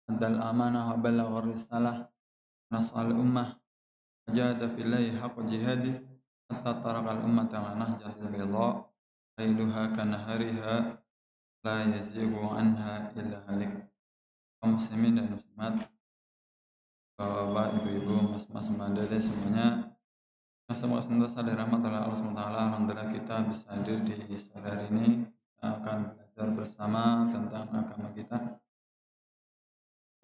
addal amanah wa ballagha risalah nas'al ummah wajahada fillahi haqqa jihadih hatta tarakal ummata ala nahjatil bayda lailuha kanahariha la yazighu anha illa halik. Kaum muslimin dan muslimat, bapak, ibu-ibu, mas-mas, mbak dede semuanya, yang semoga senantiasa dirahmati oleh Allah SWT. Alhamdulillah kita bisa hadir di sore hari ini. Kita akan belajar bersama tentang agama kita.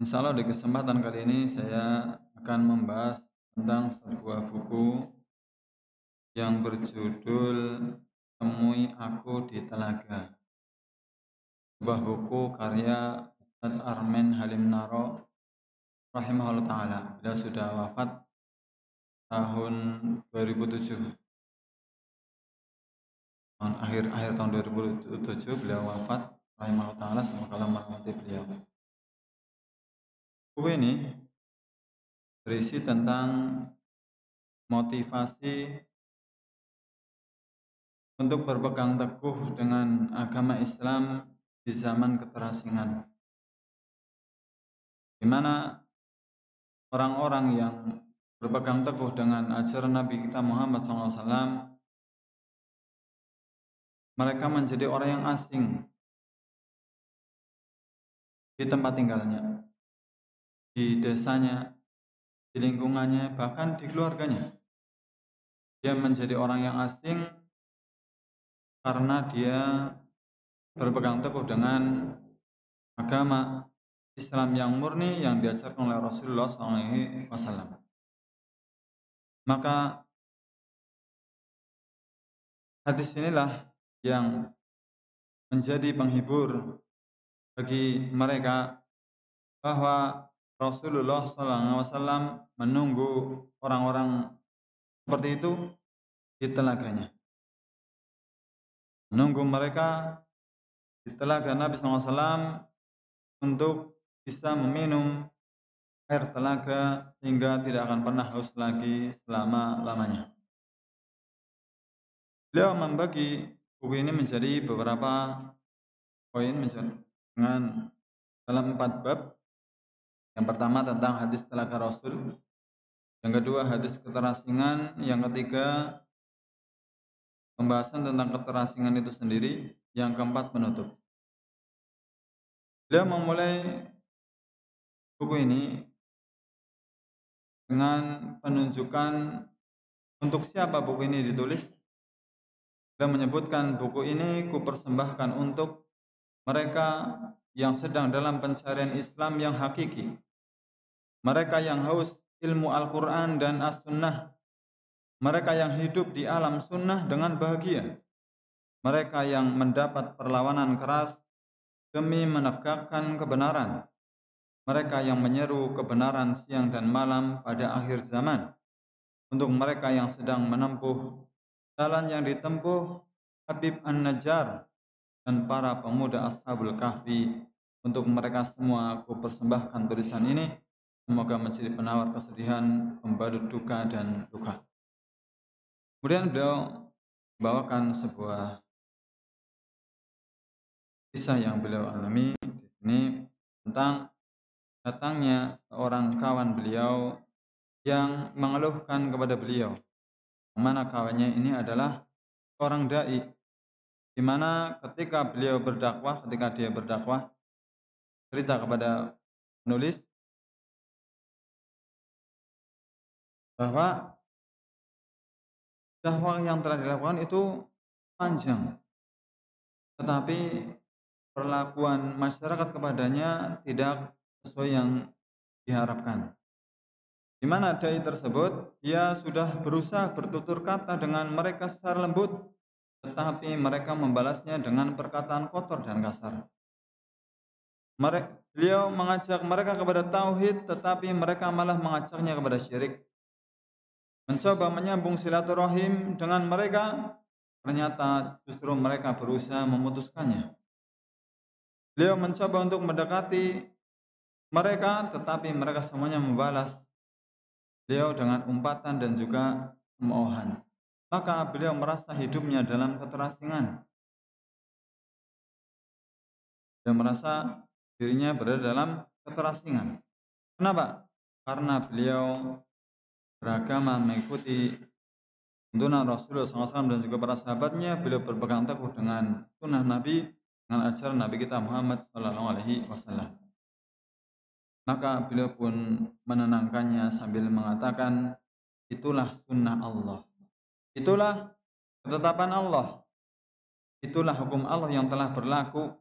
Insya Allah di kesempatan kali ini saya akan membahas tentang sebuah buku yang berjudul Temui Aku di Telaga. Sebuah buku karya Ustaz Armen Halim Naro rahimahullah ta'ala. Beliau sudah wafat tahun 2007. Akhir tahun 2007 beliau wafat rahimahullah ta'ala, semoga Allah merahmati beliau. Buku ini berisi tentang motivasi untuk berpegang teguh dengan agama Islam di zaman keterasingan, di mana orang-orang yang berpegang teguh dengan ajaran Nabi kita Muhammad SAW, mereka menjadi orang yang asing di tempat tinggalnya, di desanya, di lingkungannya, bahkan di keluarganya. Dia menjadi orang yang asing karena dia berpegang teguh dengan agama Islam yang murni yang diajarkan oleh Rasulullah SAW. Maka hadis inilah yang menjadi penghibur bagi mereka bahwa Rasulullah SAW menunggu orang-orang seperti itu di telaganya, menunggu mereka di telaga Nabi SAW untuk bisa meminum air telaga sehingga tidak akan pernah haus lagi selama-lamanya. Beliau membagi buku ini menjadi beberapa poin dengan dalam 4 bab. Yang pertama tentang hadis telaga Rasul, yang kedua hadis keterasingan, yang ketiga pembahasan tentang keterasingan itu sendiri, yang keempat penutup. Beliau memulai buku ini dengan penunjukan untuk siapa buku ini ditulis. Beliau menyebutkan buku ini kupersembahkan untuk mereka yang sedang dalam pencarian Islam yang hakiki, mereka yang haus ilmu Al-Quran dan As-Sunnah, mereka yang hidup di alam sunnah dengan bahagia, mereka yang mendapat perlawanan keras demi menegakkan kebenaran, mereka yang menyeru kebenaran siang dan malam pada akhir zaman, untuk mereka yang sedang menempuh jalan yang ditempuh Habib An-Najjar dan para pemuda Ashabul Kahfi. Untuk mereka semua aku persembahkan tulisan ini, semoga menjadi penawar kesedihan, pembalut duka dan luka. Kemudian beliau membawakan sebuah kisah yang beliau alami di sini tentang datangnya seorang kawan beliau yang mengeluhkan kepada beliau, yang mana kawannya ini adalah orang dai, di mana ketika dia berdakwah cerita kepada penulis bahwa dakwah yang telah dilakukan itu panjang, tetapi perlakuan masyarakat kepadanya tidak sesuai yang diharapkan. Di mana dai tersebut dia sudah berusaha bertutur kata dengan mereka secara lembut, tetapi mereka membalasnya dengan perkataan kotor dan kasar. Beliau mengajak mereka kepada tauhid, tetapi mereka malah mengajaknya kepada syirik. Mencoba menyambung silaturahim dengan mereka, ternyata justru mereka berusaha memutuskannya. Beliau mencoba untuk mendekati mereka, tetapi mereka semuanya membalas beliau dengan umpatan dan juga cemoohan. Maka beliau merasa hidupnya dalam keterasingan. Dia merasa dirinya berada dalam keterasingan. Kenapa? Karena beliau beragama mengikuti tuntunan Rasulullah SAW dan juga para sahabatnya. Beliau berpegang teguh dengan sunnah Nabi, dengan ajaran Nabi kita Muhammad SAW. Maka beliau pun menenangkannya sambil mengatakan, itulah sunnah Allah. Itulah ketetapan Allah. Itulah hukum Allah yang telah berlaku.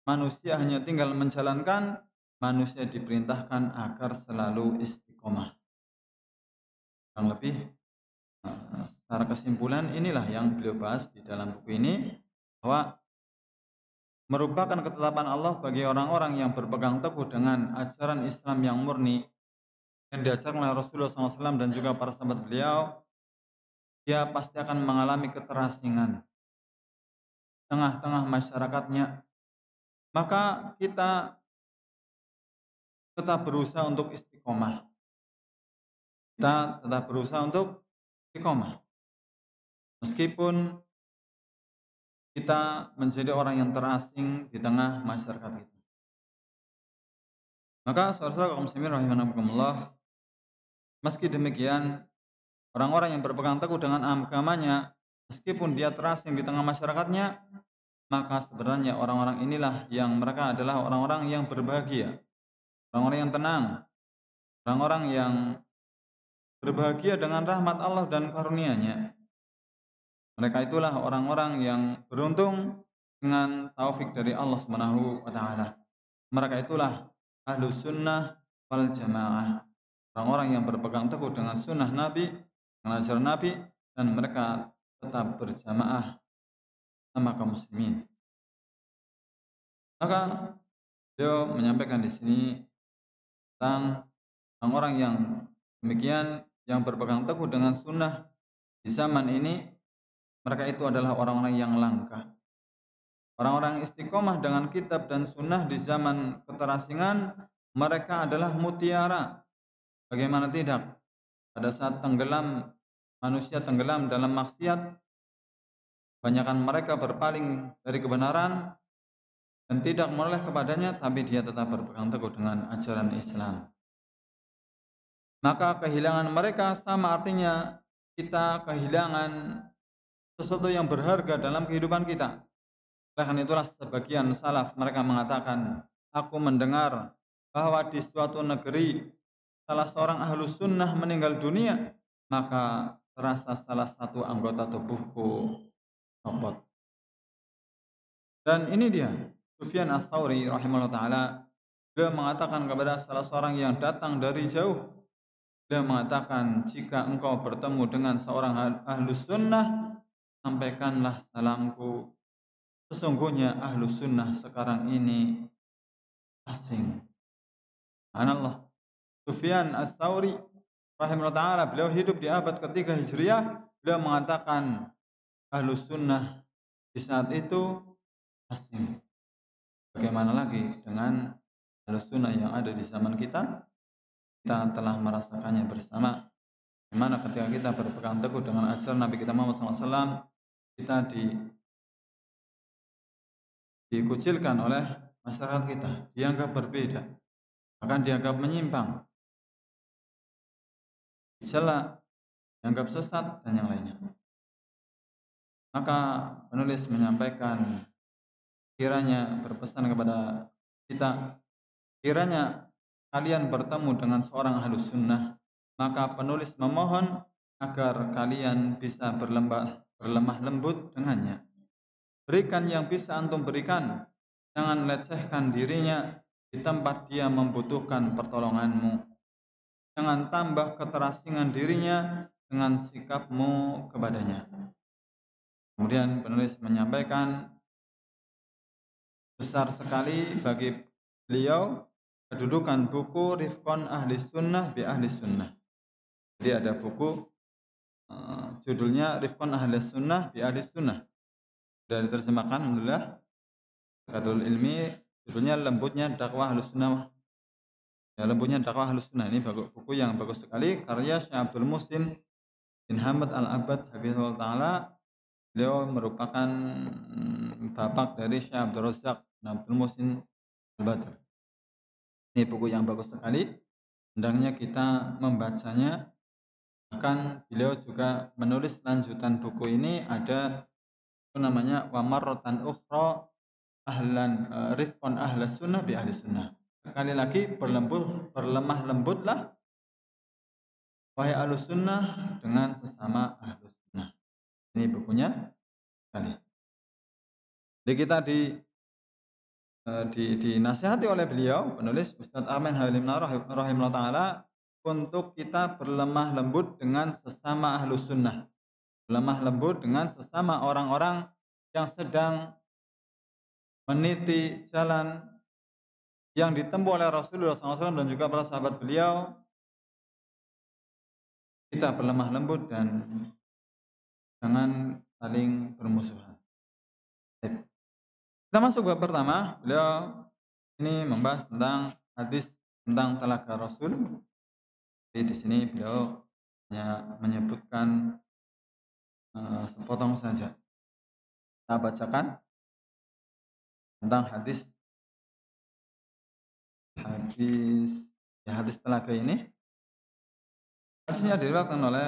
Manusia hanya tinggal menjalankan, manusia diperintahkan agar selalu istiqomah. Kurang lebih secara kesimpulan inilah yang beliau bahas di dalam buku ini, bahwa merupakan ketetapan Allah bagi orang-orang yang berpegang teguh dengan ajaran Islam yang murni yang diajarkan oleh Rasulullah SAW dan juga para sahabat beliau. Dia pasti akan mengalami keterasingan tengah-tengah masyarakatnya. Maka kita tetap berusaha untuk istiqomah. Kita tetap berusaha untuk istiqomah. Meskipun kita menjadi orang yang terasing di tengah masyarakat kita. Maka saudara-saudara kaum muslimin rahimakumullah, meski demikian orang-orang yang berpegang teguh dengan agamanya, meskipun dia terasing di tengah masyarakatnya, maka sebenarnya orang-orang inilah yang mereka adalah orang-orang yang berbahagia, orang-orang yang tenang, orang-orang yang berbahagia dengan rahmat Allah dan karunia-Nya. Mereka itulah orang-orang yang beruntung dengan taufik dari Allah Subhanahu wa taala. Mereka itulah ahlus sunnah wal jamaah. Orang-orang yang berpegang teguh dengan sunnah Nabi, dengan ajaran Nabi, dan mereka tetap berjamaah sama kaum muslimin. Maka beliau menyampaikan di sini tentang orang-orang yang demikian, yang berpegang teguh dengan sunnah di zaman ini. Mereka itu adalah orang-orang yang langka. Orang-orang istiqomah dengan kitab dan sunnah di zaman keterasingan, mereka adalah mutiara. Bagaimana tidak? Pada saat tenggelam, manusia tenggelam dalam maksiat, banyakkan mereka berpaling dari kebenaran dan tidak menoleh kepadanya, tapi dia tetap berpegang teguh dengan ajaran Islam. Maka kehilangan mereka sama artinya kita kehilangan sesuatu yang berharga dalam kehidupan kita. Karena itulah sebagian salaf mereka mengatakan, aku mendengar bahwa di suatu negeri salah seorang ahlus sunnah meninggal dunia, maka terasa salah satu anggota tubuhku copot. Dan ini dia, Sufyan Ats-Tsauri rahimahullah ta'ala, beliau mengatakan kepada salah seorang yang datang dari jauh, beliau mengatakan, jika engkau bertemu dengan seorang ahlus sunnah, sampaikanlah salamku. Sesungguhnya ahlus sunnah sekarang ini asing. Subhanallah. Sufyan Ats-Tsauri rahimahullah ta'ala, beliau hidup di abad ketiga Hijriah, beliau mengatakan ahlus sunnah di saat itu asing. Bagaimana lagi dengan ahlus sunnah yang ada di zaman kita? Kita telah merasakannya bersama. Dimana ketika kita berpegang teguh dengan ajaran Nabi kita Muhammad SAW, kita dikucilkan oleh masyarakat kita, dianggap berbeda, bahkan dianggap menyimpang, dicela, dianggap sesat, dan yang lainnya. Maka penulis menyampaikan, kiranya berpesan kepada kita, kiranya kalian bertemu dengan seorang ahlus sunnah, maka penulis memohon agar kalian bisa berlemah lembut dengannya. Berikan yang bisa antum berikan, jangan lecehkan dirinya di tempat dia membutuhkan pertolonganmu. Jangan tambah keterasingan dirinya dengan sikapmu kepadanya. Kemudian penulis menyampaikan, besar sekali bagi beliau kedudukan buku Rifqon Ahli Sunnah bi Ahli Sunnah. Jadi ada buku judulnya Rifqon Ahli Sunnah bi Ahli Sunnah. Sudah diterjemahkan, alhamdulillah. Katul ilmi, judulnya lembutnya dakwah Ahlus Sunnah. Ya, lembutnya dakwah Ahlus Sunnah. Ini buku yang bagus sekali, karya Syekh Abdul Muhsin bin Hamad Al-Abbad hafizahullah taala. Beliau merupakan bapak dari Syekh Abdul Razak bin Abdul Muhsin Al-Badr. Ini buku yang bagus sekali, hendaknya kita membacanya. Bahkan beliau juga menulis lanjutan buku ini ada itu namanya wa marratan ukhra rifqan ahlas sunnah bi ahli sunnah. Sekali lagi berlemah lembutlah wahai ahlus sunnah dengan sesama ahlus sunnah. Ini bukunya sekali. Jadi kita dinasihati oleh beliau penulis Ustadz Arman Halim rahimahullah taala untuk kita berlemah lembut dengan sesama ahlus sunnah, berlemah lembut dengan sesama orang-orang yang sedang meniti jalan yang ditempuh oleh Rasulullah SAW dan juga para sahabat beliau. Kita berlemah lembut dan jangan saling bermusuhan. Kita masuk bab pertama. Beliau ini membahas tentang hadis tentang telaga Rasul. Jadi di sini beliau hanya menyebutkan sepotong saja. Kita bacakan tentang hadis telaga ini. Hadisnya diriwayatkan oleh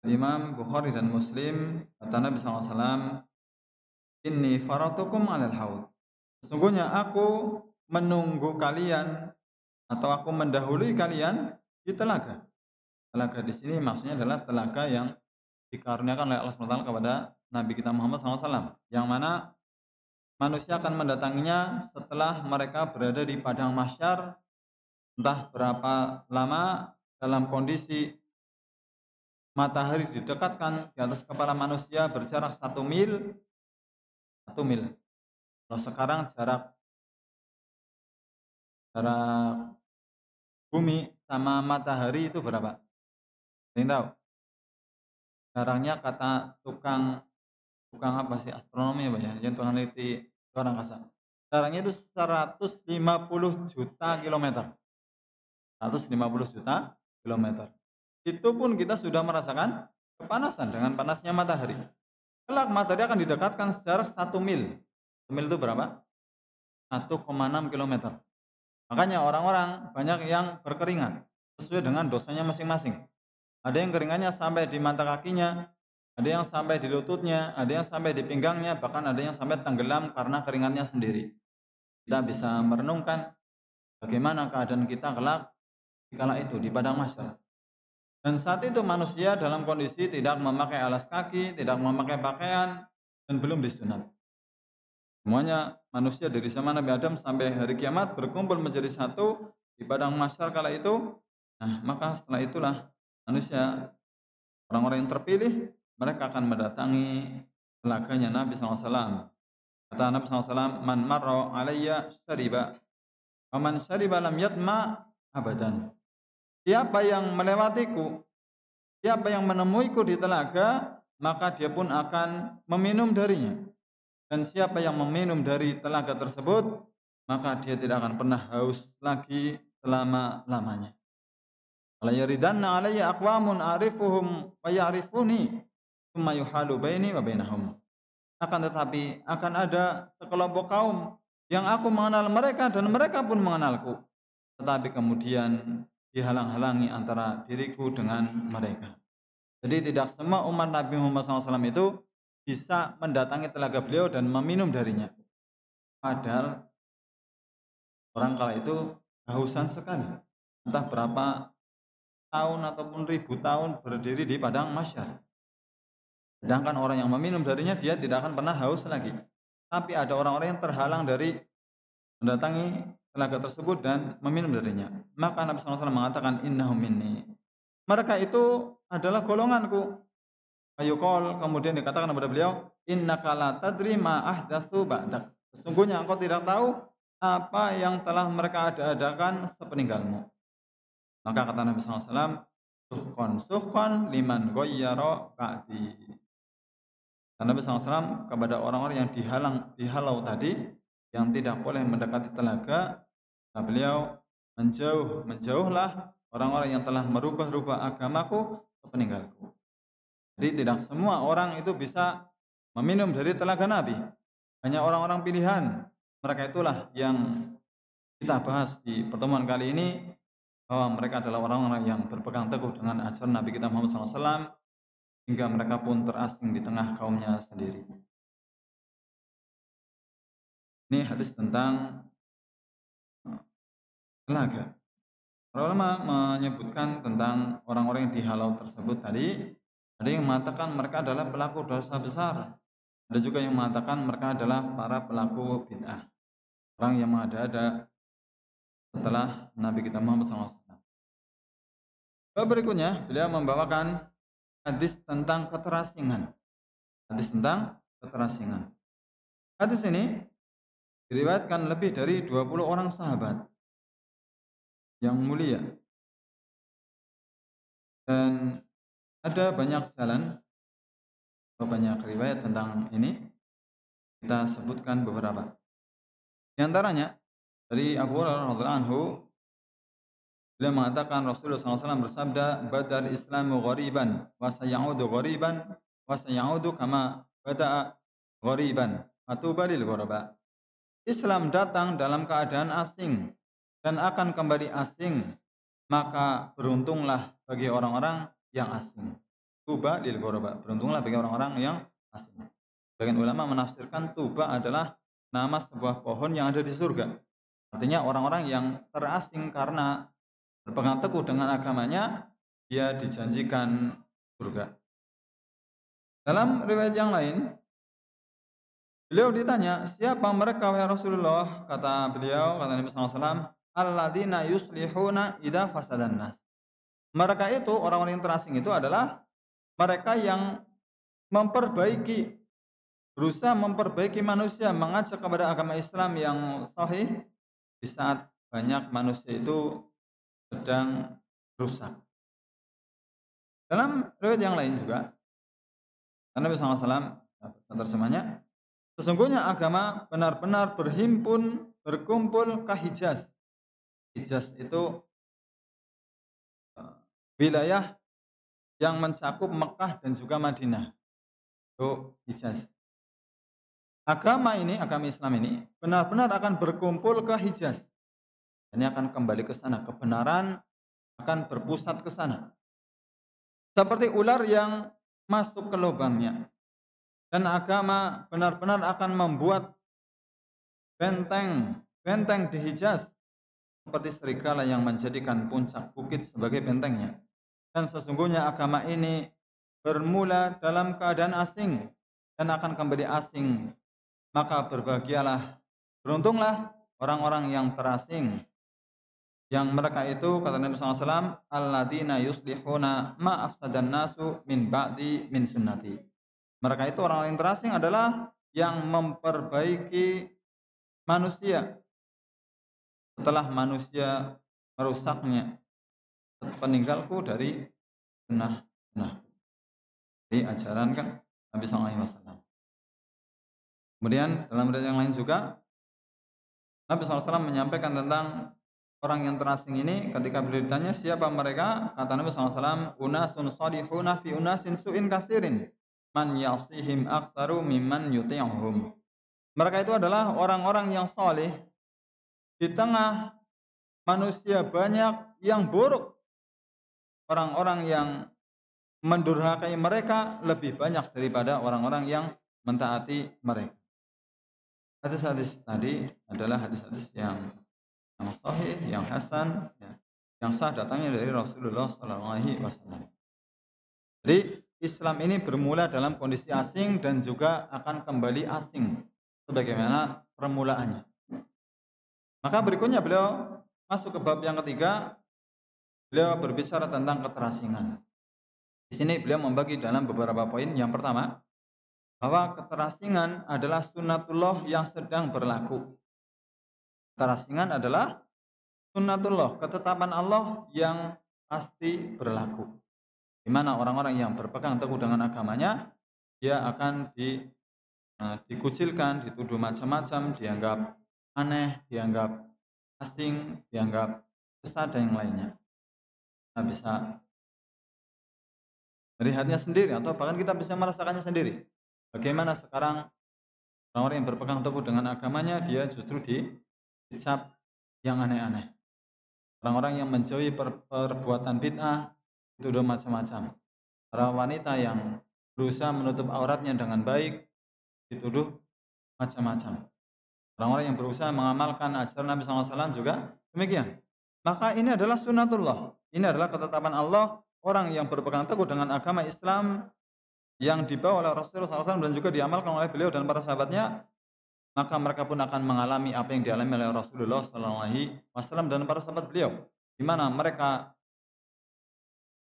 Imam Bukhari dan Muslim. Kata Nabi SAW, Inni faratukum alal haud. Sesungguhnya aku menunggu kalian atau aku mendahului kalian di telaga. Telaga di sini maksudnya adalah telaga yang dikaruniakan oleh Allah SWT kepada Nabi kita Muhammad SAW, yang mana manusia akan mendatanginya setelah mereka berada di padang mahsyar, entah berapa lama, dalam kondisi matahari didekatkan di atas kepala manusia berjarak 1 mil. 1 mil. Kalau sekarang jarak bumi sama matahari itu berapa? Ada yang tahu? Jaraknya kata tukang apa sih, astronomi apa ya, yang tukang neliti luar angkasa. Jaraknya itu 150 juta kilometer. 150 juta kilometer. Itu pun kita sudah merasakan kepanasan dengan panasnya matahari. Kelak matahari akan didekatkan sejarak 1 mil. 1 mil itu berapa? 1,6 kilometer. Makanya orang-orang banyak yang berkeringat sesuai dengan dosanya masing-masing. Ada yang keringatnya sampai di mata kakinya, ada yang sampai di lututnya, ada yang sampai di pinggangnya, bahkan ada yang sampai tenggelam karena keringatnya sendiri. Kita bisa merenungkan bagaimana keadaan kita kelak di kala itu di padang mahsyar. Dan saat itu manusia dalam kondisi tidak memakai alas kaki, tidak memakai pakaian, dan belum disunat. Semuanya manusia dari zaman Nabi Adam sampai hari kiamat berkumpul menjadi satu di padang mahsyar kala itu. Nah, maka setelah itulah manusia, orang-orang yang terpilih, mereka akan mendatangi telaganya Nabi SAW. Kata Nabi SAW, Man marra alayya syariba, wa man syariba lam yatma abadan. Siapa yang melewatiku, siapa yang menemuiku di telaga, maka dia pun akan meminum darinya. Dan siapa yang meminum dari telaga tersebut, maka dia tidak akan pernah haus lagi selama-lamanya. La yaridanna alayya aqwamun arifuhum wa ya'rifuni tsumma yuhalu baini wa bainahum. Akan tetapi akan ada sekelompok kaum yang aku mengenal mereka dan mereka pun mengenalku. Tetapi kemudian dihalang-halangi antara diriku dengan mereka. Jadi tidak semua umat Nabi Muhammad SAW itu bisa mendatangi telaga beliau dan meminum darinya. Padahal orang kala itu kehausan sekali. Entah berapa tahun ataupun ribu tahun berdiri di padang mahsyar. Sedangkan orang yang meminum darinya dia tidak akan pernah haus lagi. Tapi ada orang-orang yang terhalang dari mendatangi telaga tersebut dan meminum darinya. Maka Nabi SAW mengatakan innahum minni. Mereka itu adalah golonganku. Ayuqol, kemudian dikatakan kepada beliau, innaka la tadri ma ahdatsu ba'dak. Sesungguhnya engkau tidak tahu apa yang telah mereka adakan sepeninggalmu. Maka kata Nabi SAW, suhkon liman ghayyara ba'di. Dan Nabi SAW kepada orang-orang yang dihalau tadi, yang tidak boleh mendekati telaga, beliau menjauhlah orang-orang yang telah merubah-rubah agamaku sepeninggalku. Jadi tidak semua orang itu bisa meminum dari telaga Nabi. Hanya orang-orang pilihan. Mereka itulah yang kita bahas di pertemuan kali ini bahwa mereka adalah orang-orang yang berpegang teguh dengan ajaran Nabi kita Muhammad SAW hingga mereka pun terasing di tengah kaumnya sendiri. Ini hadis tentang telaga. Para ulama menyebutkan tentang orang-orang yang dihalau tersebut tadi, ada yang mengatakan mereka adalah pelaku dosa besar. Ada juga yang mengatakan mereka adalah para pelaku bid'ah, orang yang mengada-ada setelah Nabi kita Muhammad SAW. Berikutnya, beliau membawakan hadis tentang keterasingan. Hadis tentang keterasingan. Hadis ini diriwayatkan lebih dari 20 orang sahabat yang mulia. Dan ada banyak jalan atau banyak riwayat tentang ini. Kita sebutkan beberapa. Di antaranya dari Abu Hurairah radhiyallahu anhu, beliau mengatakan Rasulullah SAW bersabda, "Badal Islamu ghariban wa sayaudu ghariban wa sayaudu kama bada'a ghariban. Atuba lil ghuraba." Islam datang dalam keadaan asing dan akan kembali asing, maka beruntunglah bagi orang-orang yang asing. Tuba lil ghuraba, beruntunglah bagi orang-orang yang asing. Sebagian ulama menafsirkan tuba adalah nama sebuah pohon yang ada di surga. Artinya orang-orang yang terasing karena berpegang teguh dengan agamanya, dia dijanjikan surga. Dalam riwayat yang lain, beliau ditanya, siapa mereka wahai Rasulullah? Kata beliau, kata Nabi SAW, alladzina yuslihuna idza fasadan nas. Mereka itu, orang-orang yang terasing itu adalah mereka yang berusaha memperbaiki manusia, mengajak kepada agama Islam yang sahih di saat banyak manusia itu sedang rusak. Dalam riwayat yang lain juga, Nabi SAW terjemahnya, sesungguhnya agama benar-benar berkumpul ke Hijaz. Hijaz itu wilayah yang mencakup Mekah dan juga Madinah. Itu Hijaz. Agama Islam ini benar-benar akan berkumpul ke Hijaz. Ini akan kembali ke sana, kebenaran akan berpusat ke sana. Seperti ular yang masuk ke lubangnya. Dan agama benar-benar akan membuat benteng di Hijaz seperti serigala yang menjadikan puncak bukit sebagai bentengnya. Dan sesungguhnya agama ini bermula dalam keadaan asing dan akan kembali asing. Maka berbahagialah, beruntunglah orang-orang yang terasing. Yang mereka itu, kata Nabi SAW, alladzina yuslihuna ma afsadan nasu min ba'di min sunnati. Mereka itu orang-orang yang terasing adalah yang memperbaiki manusia setelah manusia merusaknya, peninggalku dari sunnah. Jadi ajaran kan Nabi SAW. Kemudian dalam riwayat yang lain juga Nabi SAW menyampaikan tentang orang yang terasing ini ketika beliau ditanya siapa mereka, kata Nabi SAW, unasun salihuna fi unasin su'in kasirin man yasihim aktsaru mimman yuti'uhum. Mereka itu adalah orang-orang yang saleh di tengah manusia banyak yang buruk. Orang-orang yang mendurhakai mereka lebih banyak daripada orang-orang yang mentaati mereka. Hadis-hadis tadi adalah hadis-hadis yang sahih, yang hasan, yang sah datangnya dari Rasulullah SAW. Jadi Islam ini bermula dalam kondisi asing dan juga akan kembali asing sebagaimana permulaannya. Maka berikutnya beliau masuk ke bab yang ketiga, beliau berbicara tentang keterasingan. Di sini beliau membagi dalam beberapa poin. Yang pertama, bahwa keterasingan adalah sunnatullah yang sedang berlaku. Keterasingan adalah sunnatullah, ketetapan Allah yang pasti berlaku. Di mana orang-orang yang berpegang teguh dengan agamanya, dia akan dikucilkan, dituduh macam-macam, dianggap aneh, dianggap asing, dianggap sesat dan yang lainnya. Kita bisa melihatnya sendiri atau bahkan kita bisa merasakannya sendiri. Bagaimana sekarang orang-orang yang berpegang teguh dengan agamanya, dia justru dicap, yang aneh-aneh. Orang-orang yang menjauhi perbuatan bid'ah dituduh macam-macam. Para wanita yang berusaha menutup auratnya dengan baik dituduh macam-macam. Orang-orang yang berusaha mengamalkan ajaran Nabi SAW juga demikian. Maka ini adalah sunnatullah. Ini adalah ketetapan Allah. Orang yang berpegang teguh dengan agama Islam yang dibawa oleh Rasulullah SAW dan juga diamalkan oleh beliau dan para sahabatnya, maka mereka pun akan mengalami apa yang dialami oleh Rasulullah SAW dan para sahabat beliau, di mana mereka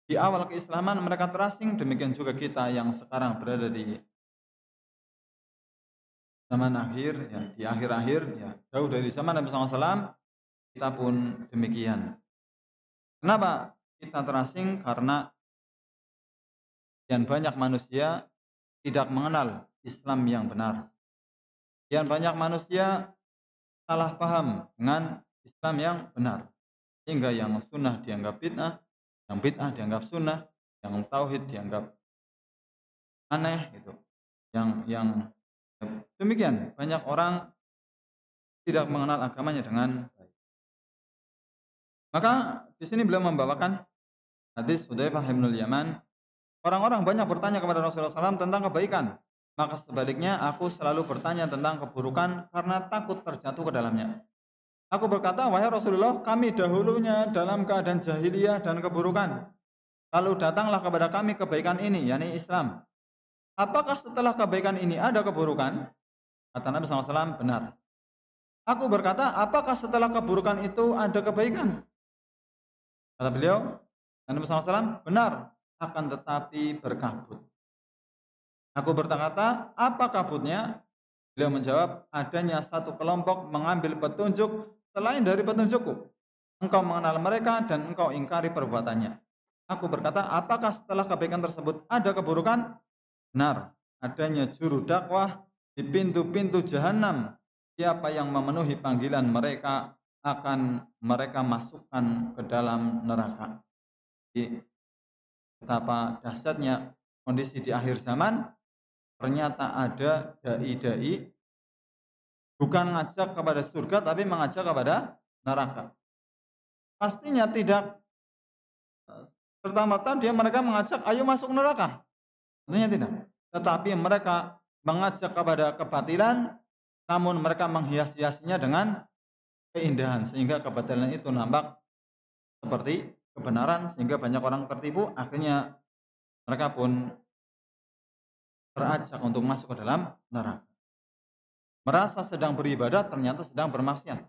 di awal keislaman mereka terasing, demikian juga kita yang sekarang berada di zaman akhir, ya, di akhir-akhir, ya, jauh dari zaman Nabi SAW, kita pun demikian. Kenapa kita terasing? Karena sekian banyak manusia tidak mengenal Islam yang benar. Sekian banyak manusia salah paham dengan Islam yang benar. Sehingga yang sunnah dianggap bid'ah, yang bid'ah dianggap sunnah, yang tauhid dianggap aneh gitu. Yang demikian banyak orang tidak mengenal agamanya dengan baik. Maka di sini beliau membawakan hadis Hudzaifah bin Yaman. Orang-orang banyak bertanya kepada Rasulullah SAW tentang kebaikan. Maka sebaliknya aku selalu bertanya tentang keburukan karena takut terjatuh ke dalamnya. Aku berkata, wahai Rasulullah, kami dahulunya dalam keadaan jahiliyah dan keburukan. Lalu datanglah kepada kami kebaikan ini, yakni Islam. Apakah setelah kebaikan ini ada keburukan? Kata Nabi SAW, benar. Aku berkata, apakah setelah keburukan itu ada kebaikan? Kata beliau, Nabi SAW, benar, akan tetapi berkabut. Aku berkata, apa kabutnya? Beliau menjawab, adanya satu kelompok mengambil petunjuk selain dari petunjukku. Engkau mengenal mereka dan engkau ingkari perbuatannya. Aku berkata, apakah setelah kebaikan tersebut ada keburukan? Benar, adanya juru dakwah di pintu-pintu jahanam. Siapa yang memenuhi panggilan mereka akan mereka masukkan ke dalam neraka. Jadi, betapa dahsyatnya kondisi di akhir zaman. Ternyata ada dai-dai bukan ngajak kepada surga tapi mengajak kepada neraka. Pastinya tidak serta-merta mereka mengajak ayo masuk neraka. Tentunya tidak. Tetapi mereka mengajak kepada kebatilan, namun mereka menghias-hiasnya dengan keindahan sehingga kebatilan itu nampak seperti kebenaran sehingga banyak orang tertipu, akhirnya mereka pun terajak untuk masuk ke dalam neraka. Merasa sedang beribadah ternyata sedang bermaksiat.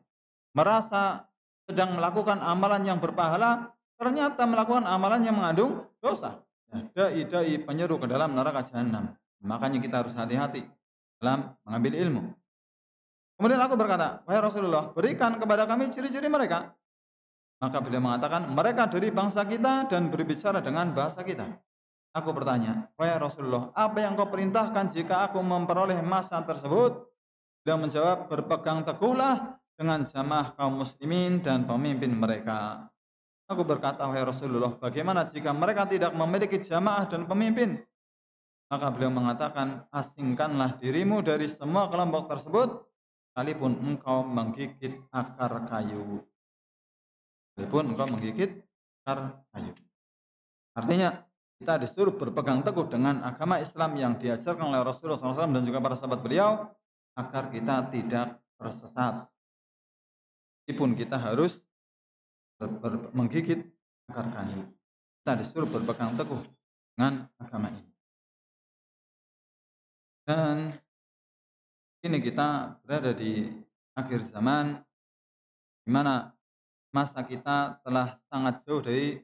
Merasa sedang melakukan amalan yang berpahala ternyata melakukan amalan yang mengandung dosa. Dai-dai penyeru ke dalam neraka jahanam. Makanya kita harus hati-hati dalam mengambil ilmu. Kemudian aku berkata, wahai Rasulullah, berikan kepada kami ciri-ciri mereka. Maka beliau mengatakan, mereka dari bangsa kita dan berbicara dengan bahasa kita. Aku bertanya, wahai Rasulullah, apa yang kau perintahkan jika aku memperoleh masa tersebut? Beliau menjawab, berpegang teguhlah dengan jamaah kaum muslimin dan pemimpin mereka. Aku berkata, wahai Rasulullah, bagaimana jika mereka tidak memiliki jamaah dan pemimpin? Maka beliau mengatakan, asingkanlah dirimu dari semua kelompok tersebut, sekalipun engkau menggigit akar kayu. Sekalipun engkau menggigit akar kayu. Artinya, kita disuruh berpegang teguh dengan agama Islam yang diajarkan oleh Rasulullah SAW dan juga para sahabat beliau, agar kita tidak tersesat. Meskipun kita harus menggigit akar kayu. Kita disuruh berpegang teguh dengan agama ini. Dan kini kita berada di akhir zaman, di mana masa kita telah sangat jauh dari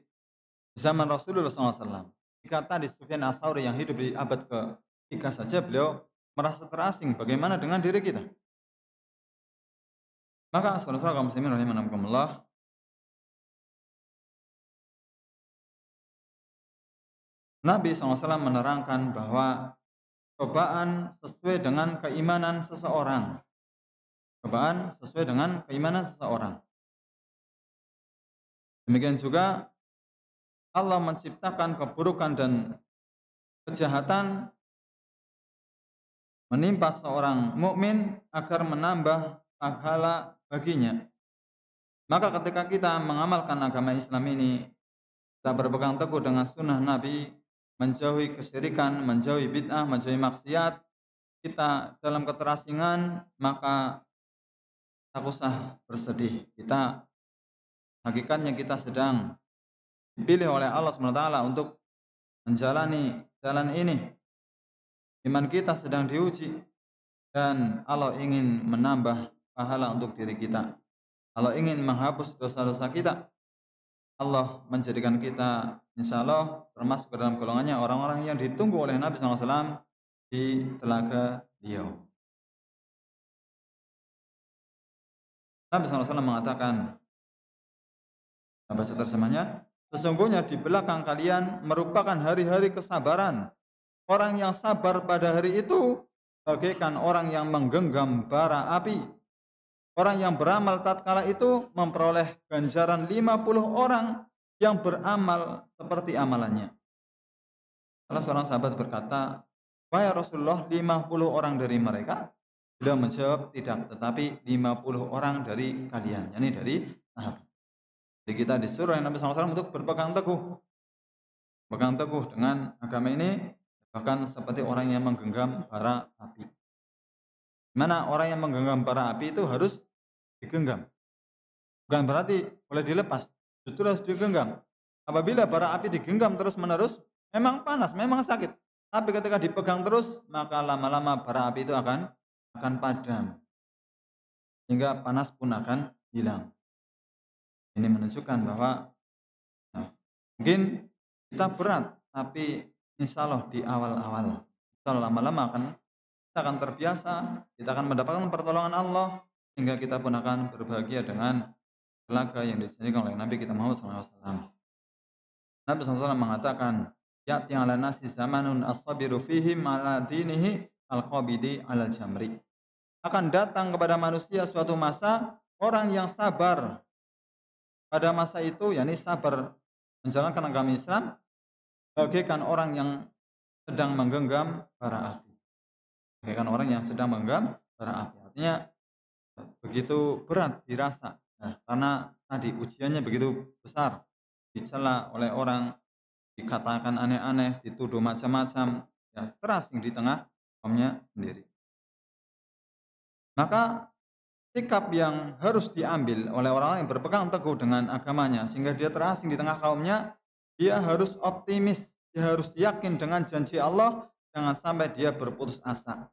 zaman Rasulullah SAW. Jika tadi Sufyan Ats-Tsauri yang hidup di abad ke-3 saja beliau merasa terasing, bagaimana dengan diri kita? Maka saudara-saudara kaum muslimin rahimakumullah, Nabi SAW menerangkan bahwa cobaan sesuai dengan keimanan seseorang. Cobaan sesuai dengan keimanan seseorang. Demikian juga Allah menciptakan keburukan dan kejahatan menimpa seorang mukmin agar menambah pahala baginya. Maka ketika kita mengamalkan agama Islam ini, kita berpegang teguh dengan sunnah Nabi, menjauhi kesyirikan, menjauhi bid'ah, menjauhi maksiat, kita dalam keterasingan, maka tak usah bersedih. Hakikatnya kita sedang dipilih oleh Allah SWT untuk menjalani jalan ini. Iman kita sedang diuji dan Allah ingin menambah pahala untuk diri kita. Allah ingin menghapus dosa-dosa kita. Allah menjadikan kita insya Allah termasuk ke dalam golongannya orang-orang yang ditunggu oleh Nabi SAW di telaga beliau. Nabi SAW mengatakan, baca terjemahnya, sesungguhnya di belakang kalian merupakan hari-hari kesabaran. Orang yang sabar pada hari itu bagaikan orang yang menggenggam bara api. Orang yang beramal tatkala itu memperoleh ganjaran 50 orang yang beramal seperti amalannya. Salah seorang sahabat berkata, "Wahai Rasulullah, 50 orang dari mereka?" Beliau menjawab, "Tidak, tetapi 50 orang dari kalian," yakni dari sahabat. Jadi kita disuruh oleh Nabi SAW untuk berpegang teguh. Pegang teguh dengan agama ini, bahkan seperti orang yang menggenggam bara api. Mana orang yang menggenggam bara api itu harus digenggam. Bukan berarti boleh dilepas, justru harus digenggam. Apabila bara api digenggam terus-menerus, memang panas, memang sakit. Tapi ketika dipegang terus, maka lama-lama bara api itu akan padam. Sehingga panas pun akan hilang. Ini menunjukkan bahwa mungkin kita berat, tapi insya Allah di awal-awal. Insya Allah lama-lama kita akan terbiasa, kita akan mendapatkan pertolongan Allah, sehingga kita pun akan berbahagia dengan telaga yang dijanjikan oleh Nabi kita Muhammad SAW. Nabi SAW mengatakan, "Ya'ti 'ala nasi zamanun as-sabiru fihim 'ala dinihi al-qabidi 'alal jamri." Akan datang kepada manusia suatu masa orang yang sabar pada masa itu, yakni sabar menjalankan agama Islam bagaikan orang yang sedang menggenggam bara api. Bagaikan orang yang sedang menggenggam bara api. Artinya begitu berat dirasa. Nah, karena tadi ujiannya begitu besar, dicela oleh orang, dikatakan aneh-aneh, dituduh macam-macam, ya terasing di tengah kaumnya sendiri. Maka sikap yang harus diambil oleh orang yang berpegang teguh dengan agamanya sehingga dia terasing di tengah kaumnya, dia harus optimis, dia harus yakin dengan janji Allah, jangan sampai dia berputus asa.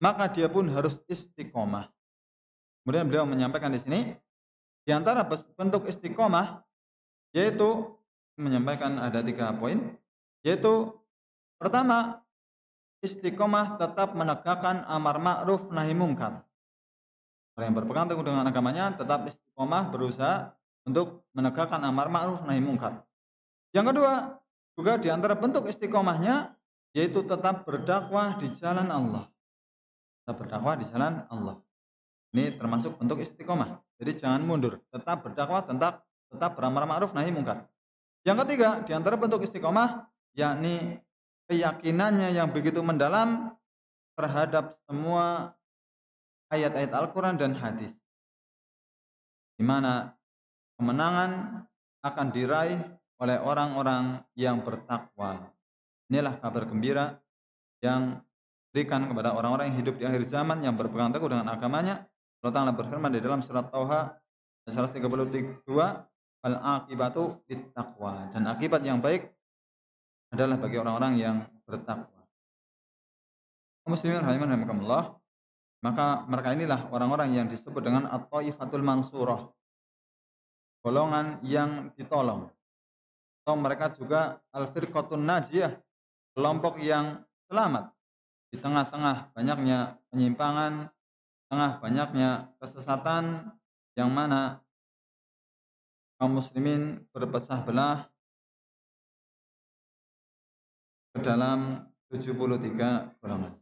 Maka dia pun harus istiqomah. Kemudian beliau menyampaikan di sini, di antara bentuk istiqomah yaitu menyampaikan ada 3 poin, yaitu pertama, istiqomah tetap menegakkan amar ma'ruf nahi mungkar. Orang yang berpegang teguh dengan agamanya tetap istiqomah berusaha untuk menegakkan amar ma'ruf nahi mungkar. Yang kedua, juga di antara bentuk istiqomahnya yaitu tetap berdakwah di jalan Allah. Tetap berdakwah di jalan Allah. Ini termasuk bentuk istiqomah. Jadi jangan mundur, tetap berdakwah, tetap beramar ma'ruf nahi mungkar. Yang ketiga, di antara bentuk istiqomah yakni keyakinannya yang begitu mendalam terhadap semua ayat-ayat Al-Quran dan hadis, di mana kemenangan akan diraih oleh orang-orang yang bertakwa. Inilah kabar gembira yang diberikan kepada orang-orang yang hidup di akhir zaman yang berpegang teguh dengan agamanya. Allah Ta'ala berfirman di dalam surat Tauha 132, "Al-aqibatu lit-taqwa." Dan akibat yang baik adalah bagi orang-orang yang bertakwa. Muslimin rahimakumullah. Maka mereka inilah orang-orang yang disebut dengan at-thaifatul mansurah, golongan yang ditolong. Atau mereka juga al-firqatun najiyah, kelompok yang selamat di tengah-tengah banyaknya penyimpangan, tengah banyaknya kesesatan yang mana kaum muslimin berpecah belah ke dalam 73 golongan.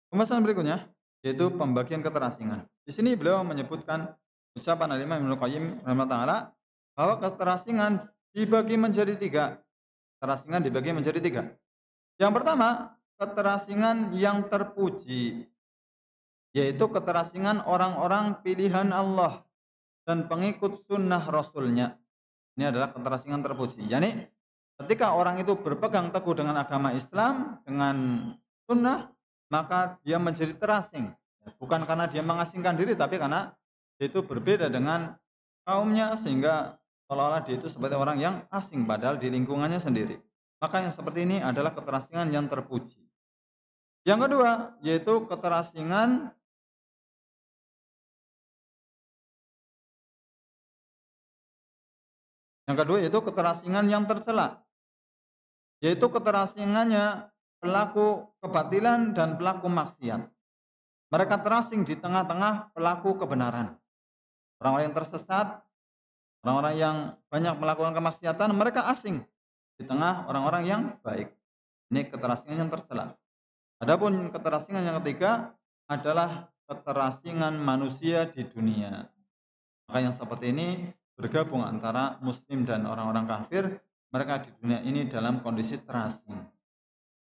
Pembahasan berikutnya yaitu pembagian keterasingan. Di sini beliau menyebutkan ucapan Al-Imam Ibnu Qayyim rahimahullah bahwa keterasingan dibagi menjadi 3. Keterasingan dibagi menjadi 3. Yang pertama, keterasingan yang terpuji, yaitu keterasingan orang-orang pilihan Allah. dan pengikut sunnah Rasulnya. Ini adalah keterasingan terpuji. Yani ketika orang itu berpegang teguh dengan agama Islam, dengan sunnah, maka dia menjadi terasing. Bukan karena dia mengasingkan diri, tapi karena dia itu berbeda dengan kaumnya, sehingga seolah-olah dia itu seperti orang yang asing, padahal di lingkungannya sendiri. Maka yang seperti ini adalah keterasingan yang terpuji. Yang kedua, yaitu keterasingan yang tercela, yaitu keterasingannya pelaku kebatilan dan pelaku maksiat. Mereka terasing di tengah-tengah pelaku kebenaran. Orang-orang yang tersesat, orang-orang yang banyak melakukan kemaksiatan, mereka asing di tengah orang-orang yang baik. Ini keterasingan yang tercela. Adapun keterasingan yang ketiga adalah keterasingan manusia di dunia. Maka yang seperti ini bergabung antara muslim dan orang-orang kafir, mereka di dunia ini dalam kondisi terasing.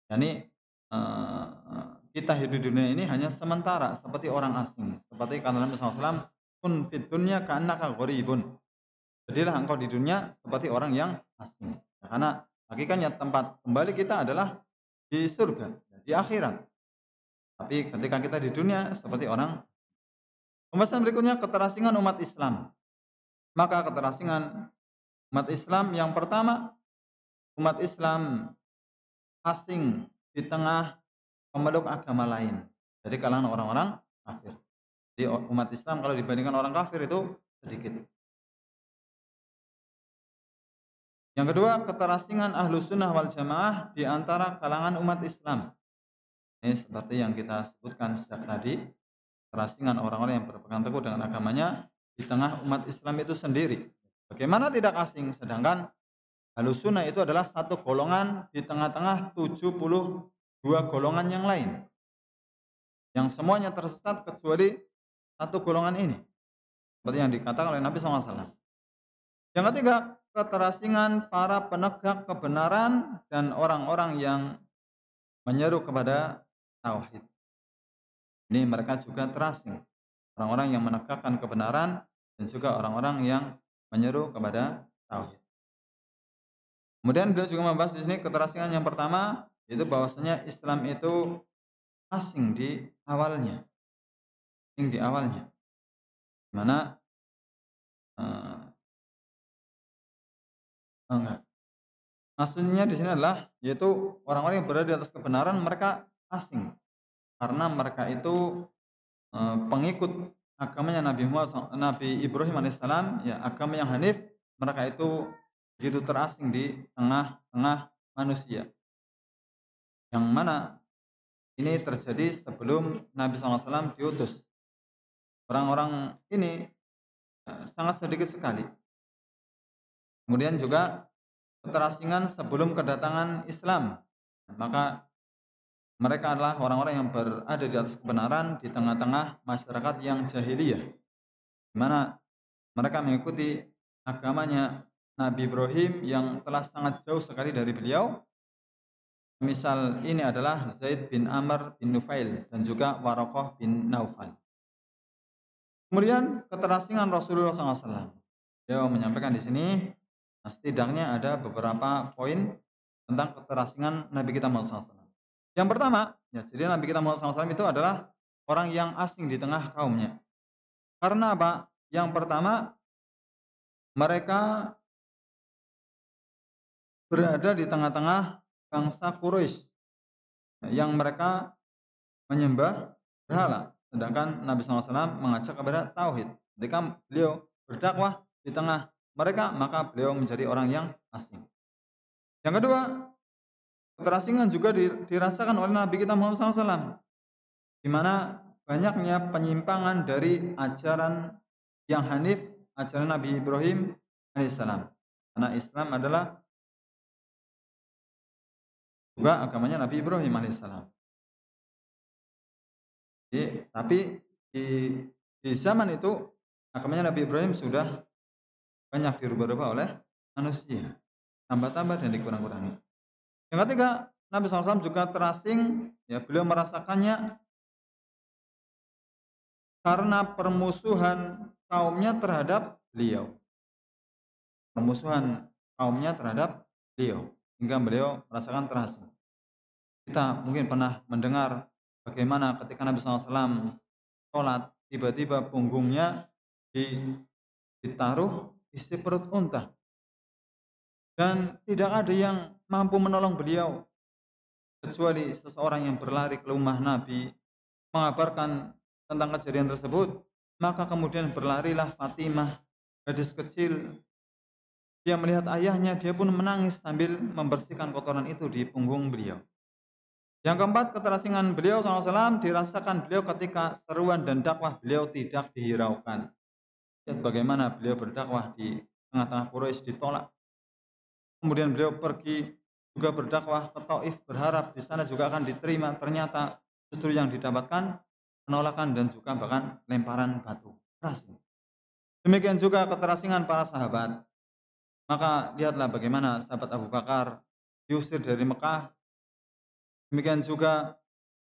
Yani kita hidup di dunia ini hanya sementara seperti orang asing. Seperti kata Nabi SAW, kun fid dunya ka'annaka gharibun. Jadilah engkau di dunia seperti orang yang asing. Karena hakikatnya tempat kembali kita adalah di surga, di akhirat. Tapi ketika kita di dunia seperti orang. Pembahasan berikutnya keterasingan umat Islam. Maka keterasingan umat Islam yang pertama, umat Islam asing di tengah pemeluk agama lain. Jadi kalangan orang-orang kafir. Jadi umat Islam kalau dibandingkan orang kafir itu sedikit. Yang kedua, keterasingan ahlu sunnah wal jamaah di antara kalangan umat Islam. Ini seperti yang kita sebutkan sejak tadi, keterasingan orang-orang yang berpegang teguh dengan agamanya di tengah umat Islam itu sendiri. Bagaimana tidak asing, sedangkan ahlu sunnah itu adalah satu golongan di tengah-tengah 72 golongan yang lain. Yang semuanya tersesat kecuali satu golongan ini. Seperti yang dikatakan oleh Nabi SAW. Yang ketiga, keterasingan para penegak kebenaran dan orang-orang yang menyeru kepada tauhid. Ini mereka juga terasing. Orang-orang yang menegakkan kebenaran dan juga orang-orang yang menyeru kepada tauhid. Kemudian beliau juga membahas di sini keterasingan yang pertama, yaitu bahwasanya Islam itu asing di awalnya. Asing di awalnya. Mana enggak. Maksudnya di sini adalah yaitu orang-orang yang berada di atas kebenaran mereka asing karena mereka itu pengikut agamanya Nabi Ibrahim alaihissalam, ya agama yang hanif, mereka itu begitu terasing di tengah-tengah manusia. Yang mana ini terjadi sebelum Nabi SAW diutus. Orang-orang ini sangat sedikit sekali. Kemudian juga keterasingan sebelum kedatangan Islam. Maka mereka adalah orang-orang yang berada di atas kebenaran di tengah-tengah masyarakat yang jahiliyah, di mana mereka mengikuti agamanya Nabi Ibrahim yang telah sangat jauh sekali dari beliau. Misal ini adalah Zaid bin Amr bin Nufail dan juga Waraqah bin Naufal. Kemudian keterasingan Rasulullah SAW. Dia menyampaikan di sini setidaknya ada beberapa poin tentang keterasingan Nabi kita Muhammad SAW. Yang pertama, ya, jadi Nabi kita Muhammad SAW itu adalah orang yang asing di tengah kaumnya. Karena apa? Yang pertama, mereka berada di tengah-tengah bangsa Quraisy yang mereka menyembah berhala. Sedangkan Nabi SAW mengajak kepada tauhid. Ketika beliau berdakwah di tengah mereka, maka beliau menjadi orang yang asing. Yang kedua, keterasingan juga dirasakan oleh Nabi kita Muhammad SAW, di mana banyaknya penyimpangan dari ajaran yang hanif, ajaran Nabi Ibrahim alaihissalam. Karena Islam adalah juga agamanya Nabi Ibrahim alaihissalam. Tapi di zaman itu agamanya Nabi Ibrahim sudah banyak dirubah-rubah oleh manusia, tambah-tambah dan dikurang-kurangi. Yang ketiga, Nabi SAW juga terasing, ya beliau merasakannya karena permusuhan kaumnya terhadap beliau, permusuhan kaumnya terhadap beliau, hingga beliau merasakan terhasil. Kita mungkin pernah mendengar bagaimana ketika Nabi SAW sholat, tiba-tiba punggungnya ditaruh isi perut unta, dan tidak ada yang mampu menolong beliau kecuali seseorang yang berlari ke rumah Nabi mengabarkan tentang kejadian tersebut. Maka kemudian berlarilah Fatimah, gadis kecil. Dia melihat ayahnya, dia pun menangis sambil membersihkan kotoran itu di punggung beliau. Yang keempat, keterasingan beliau SAW dirasakan beliau ketika seruan dan dakwah beliau tidak dihiraukan. Lihat bagaimana beliau berdakwah di tengah-tengah Quraisy ditolak. Kemudian beliau pergi juga berdakwah ke Taif berharap di sana juga akan diterima. Ternyata justru yang didapatkan penolakan dan juga bahkan lemparan batu. Keras. Demikian juga keterasingan para sahabat. Maka lihatlah bagaimana sahabat Abu Bakar diusir dari Mekah. Demikian juga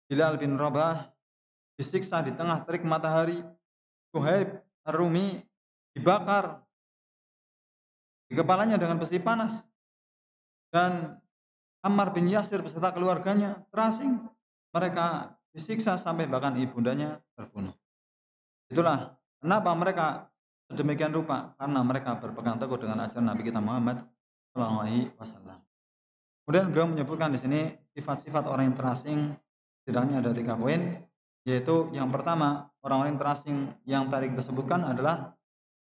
Bilal bin Rabah disiksa di tengah terik matahari. Suhaib Ar-Rumi dibakar di kepalanya dengan besi panas. Dan Ammar bin Yasir beserta keluarganya terasing. Mereka disiksa sampai bahkan ibundanya terbunuh. Itulah kenapa mereka sedemikian rupa, karena mereka berpegang teguh dengan ajaran Nabi kita Muhammad Shallallahu Alaihi Wasallam. Kemudian beliau menyebutkan di sini sifat-sifat orang yang terasing, setidaknya ada 3 poin, yaitu yang pertama, orang-orang yang terasing yang tadi kita sebutkan adalah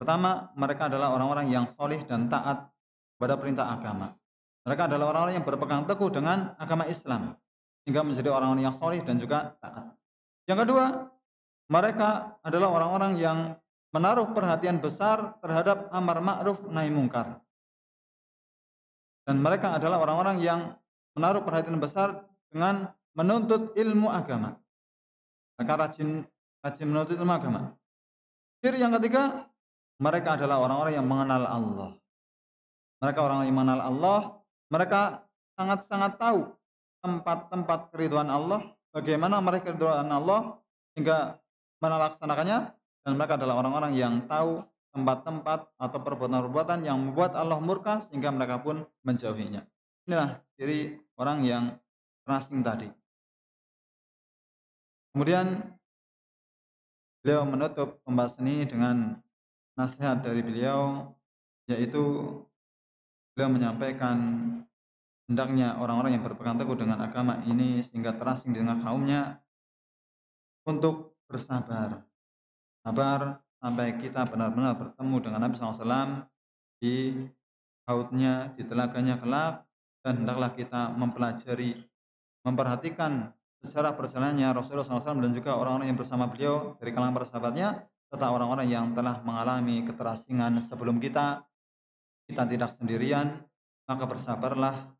pertama, mereka adalah orang-orang yang solih dan taat kepada perintah agama. Mereka adalah orang-orang yang berpegang teguh dengan agama Islam sehingga menjadi orang-orang yang solih dan juga taat. Yang kedua, mereka adalah orang-orang yang menaruh perhatian besar terhadap amar ma'ruf nahi mungkar. Dan mereka adalah orang-orang yang menaruh perhatian besar dengan menuntut ilmu agama. Mereka rajin menuntut ilmu agama. Ciri yang ketiga, mereka adalah orang-orang yang mengenal Allah. Mereka orang yang mengenal Allah. Mereka sangat-sangat tahu tempat-tempat keriduan Allah, bagaimana mereka keriduan Allah hingga melaksanakannya, dan mereka adalah orang-orang yang tahu tempat-tempat atau perbuatan-perbuatan yang membuat Allah murka sehingga mereka pun menjauhinya. Inilah ciri orang yang terasing tadi. Kemudian beliau menutup pembahasan ini dengan nasihat dari beliau, yaitu beliau menyampaikan hendaknya orang-orang yang berpegang teguh dengan agama ini sehingga terasing dengan kaumnya untuk bersabar. Sabar sampai kita benar-benar bertemu dengan Nabi SAW di hautnya, di telaganya kelak, dan hendaklah kita mempelajari, memperhatikan sejarah perjalanannya Rasulullah SAW dan juga orang-orang yang bersama beliau dari kalangan para sahabatnya, serta orang-orang yang telah mengalami keterasingan sebelum kita. Kita tidak sendirian, maka bersabarlah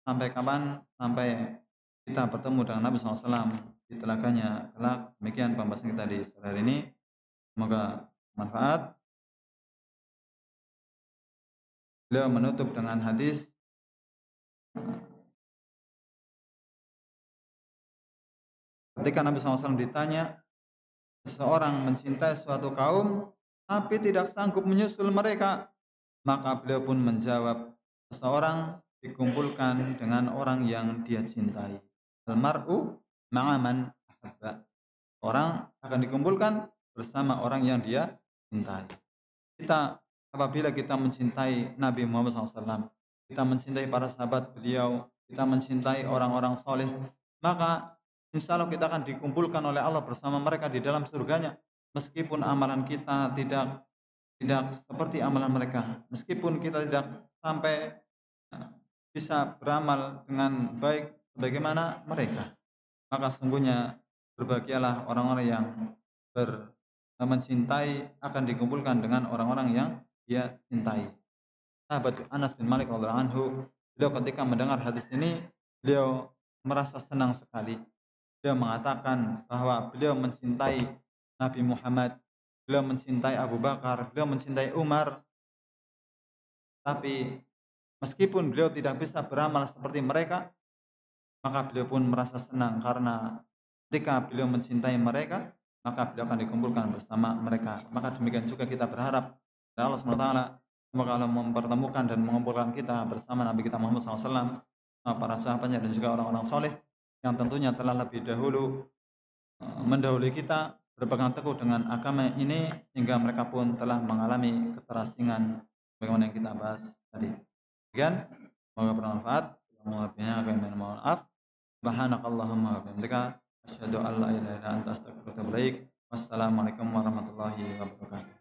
sampai kapan? Sampai kita bertemu dengan Nabi SAW di telaganya kelak. Demikian pembahasan kita di sore hari ini. Semoga manfaat. Beliau menutup dengan hadis ketika Nabi SAW ditanya, seseorang mencintai suatu kaum tapi tidak sanggup menyusul mereka, maka beliau pun menjawab, seseorang dikumpulkan dengan orang yang dia cintai. Al-mar'u ma'aman ahabba. Orang akan dikumpulkan bersama orang yang dia cintai. Kita apabila kita mencintai Nabi Muhammad SAW, kita mencintai para sahabat beliau, kita mencintai orang-orang soleh, maka insya Allah kita akan dikumpulkan oleh Allah bersama mereka di dalam surganya. Meskipun amalan kita tidak seperti amalan mereka, meskipun kita tidak sampai bisa beramal dengan baik sebagaimana mereka, maka sungguhnya berbahagialah orang-orang yang mencintai akan dikumpulkan dengan orang-orang yang dia cintai. Sahabat Anas bin Malik radhiyallahu anhu, beliau ketika mendengar hadis ini, beliau merasa senang sekali. Beliau mengatakan bahwa beliau mencintai Nabi Muhammad, beliau mencintai Abu Bakar, beliau mencintai Umar. Tapi meskipun beliau tidak bisa beramal seperti mereka, maka beliau pun merasa senang karena ketika beliau mencintai mereka, maka beliau akan dikumpulkan bersama mereka. Maka demikian juga kita berharap kepada Allah Subhanahu wa taala, semoga Allah mempertemukan dan mengumpulkan kita bersama Nabi kita Muhammad SAW, para sahabatnya dan juga orang-orang soleh yang tentunya telah lebih dahulu mendahului kita berpegang teguh dengan agama ini sehingga mereka pun telah mengalami keterasingan bagaimana yang kita bahas tadi. Demikian, semoga bermanfaat. Yang lebihnya kami mohon maaf. Subhanakallahumma wa bihamdika asyhadu an la ilaha illa anta astaghfiruka wa atubu ilaik. Wassalamualaikum warahmatullahi wabarakatuh.